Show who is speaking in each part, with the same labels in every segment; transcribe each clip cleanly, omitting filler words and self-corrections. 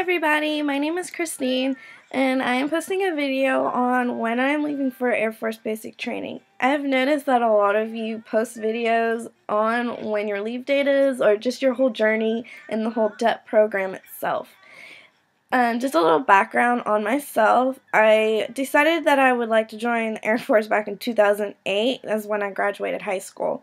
Speaker 1: everybody, my name is Christine and I am posting a video on when I am leaving for Air Force basic training. I've noticed that a lot of you post videos on when your leave date is or just your whole journey and the whole DEP program itself. Just a little background on myself. I decided that I would like to join the Air Force back in 2008. That's when I graduated high school.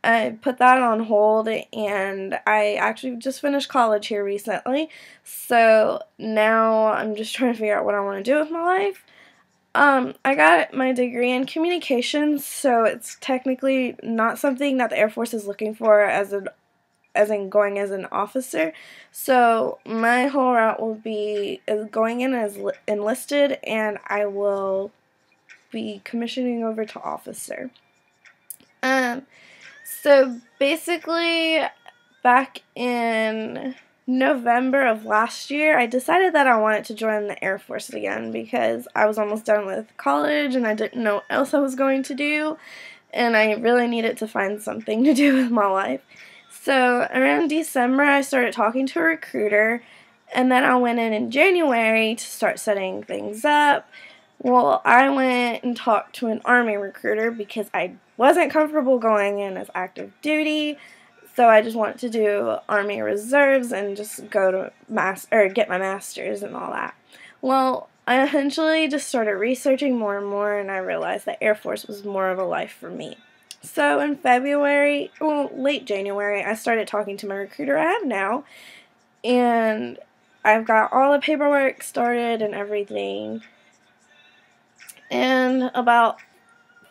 Speaker 1: I put that on hold and I actually just finished college here recently, so now I'm just trying to figure out what I want to do with my life. I got my degree in communications, so it's technically not something that the Air Force is looking for as in going as an officer. So my whole route will be going in as enlisted, and I will be commissioning over to officer. So basically, back in November of last year, I decided that I wanted to join the Air Force again because I was almost done with college and I didn't know what else I was going to do, and I really needed to find something to do with my life. So around December, I started talking to a recruiter, and then I went in January to start setting things up. Well, I went and talked to an Army recruiter because I wasn't comfortable going in as active duty, so I just wanted to do Army Reserves and just go to get my master's and all that. Well, I eventually just started researching more and more, and I realized that Air Force was more of a life for me. So in late January, I started talking to my recruiter I have now, and I've got all the paperwork started and everything. And about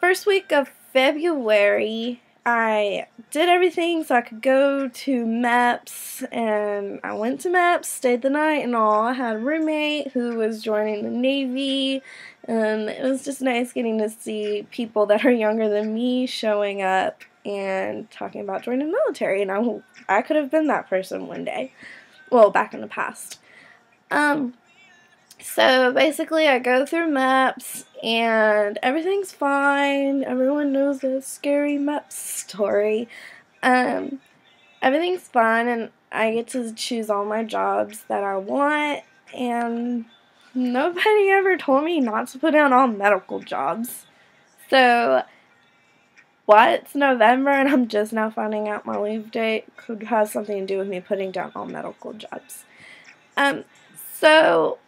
Speaker 1: first week of February, I did everything so I could go to MEPS, and I went to MEPS, stayed the night and all. I had a roommate who was joining the Navy, and it was just nice getting to see people that are younger than me showing up and talking about joining the military, and I could have been that person one day. Well, back in the past. So basically I go through MEPS and everything's fine. Everyone knows the scary MEPS story. Everything's fine, and I get to choose all my jobs that I want, and nobody ever told me not to put down all medical jobs. So it's November and I'm just now finding out my leave date could have something to do with me putting down all medical jobs. So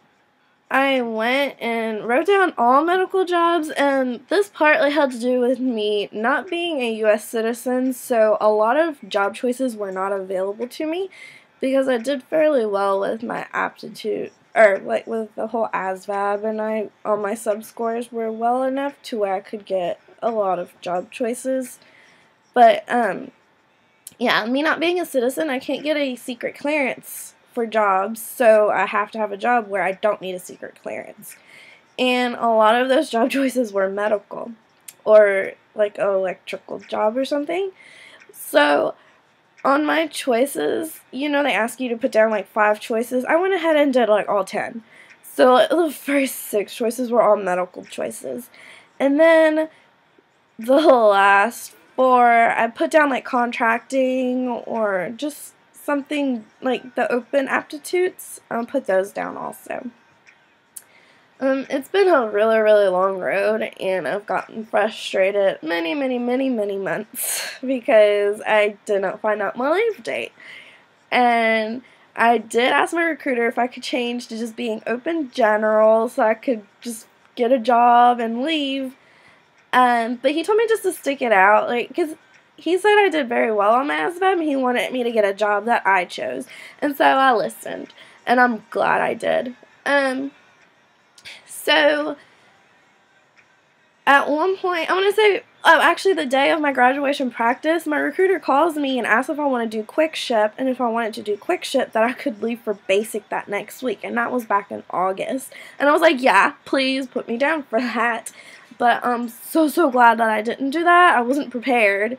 Speaker 1: I went and wrote down all medical jobs, and this partly had to do with me not being a U.S. citizen, so a lot of job choices were not available to me because I did fairly well with my aptitude, with the whole ASVAB, and all my sub-scores were well enough to where I could get a lot of job choices. But, yeah, me not being a citizen, I can't get a secret clearance for jobs, so I have to have a job where I don't need a secret clearance. And a lot of those job choices were medical or like an electrical job or something. So on my choices, they ask you to put down like 5 choices. I went ahead and did like all 10. So the first 6 choices were all medical choices. And then the last 4, I put down like contracting or just something like the open aptitudes. I'll put those down also. It's been a really, really long road, and I've gotten frustrated many months because I did not find out my leave date. And I did ask my recruiter if I could change to just being open general so I could just get a job and leave. But he told me just to stick it out, because he said I did very well on my ASVAB, and he wanted me to get a job that I chose. And so I listened, and I'm glad I did. So at one point, I want to say, actually the day of my graduation practice, my recruiter calls me and asks if I want to do quick ship, and if I wanted to do quick ship, that I could leave for basic that next week, and that was back in August. And I was like, yeah, please put me down for that. But I'm so glad that I didn't do that. I wasn't prepared.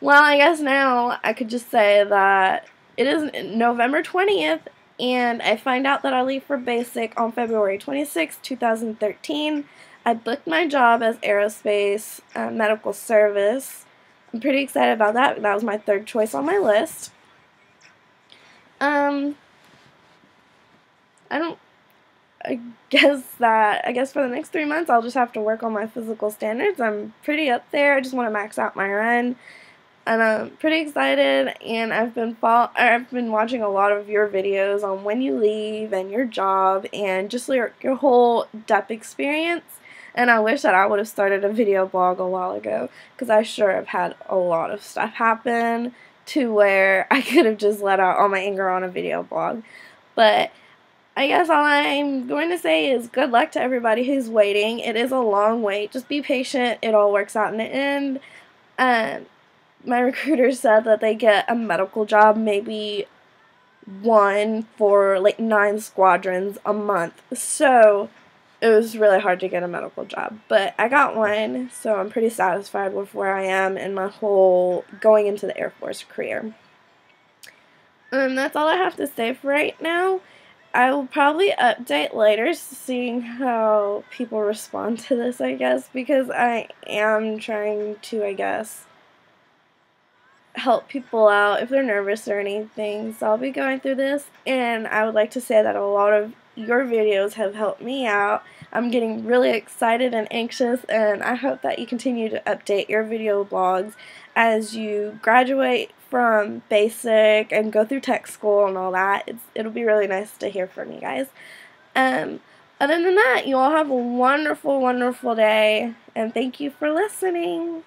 Speaker 1: Well, I guess now I could just say that it is November 20th, and I find out that I leave for basic on February 26, 2013. I booked my job as Aerospace medical service. I'm pretty excited about that. That was my 3rd choice on my list. I guess for the next 3 months I'll just have to work on my physical standards. I'm pretty up there. I just want to max out my run, and I'm pretty excited. And I've been watching a lot of your videos on when you leave and your job and just your whole DEP experience. And I wish that I would have started a video blog a while ago, because I sure have had a lot of stuff happen to where I could have just let out all my anger on a video blog. But I guess all I'm going to say is good luck to everybody who's waiting. It is a long wait. Just be patient. It all works out in the end. My recruiter said that they get a medical job, maybe one for like 9 squadrons a month. So it was really hard to get a medical job. But I got one, so I'm pretty satisfied with where I am in my whole going into the Air Force career. And that's all I have to say for right now. I will probably update later, seeing how people respond to this, I guess, because I am trying to, I guess, help people out if they're nervous or anything. So I'll be going through this, and I would like to say that a lot of your videos have helped me out. I'm getting really excited and anxious, and I hope that you continue to update your video blogs as you graduate from basic and go through tech school and all that. It'll be really nice to hear from you guys. Other than that, you all have a wonderful, wonderful day, and thank you for listening.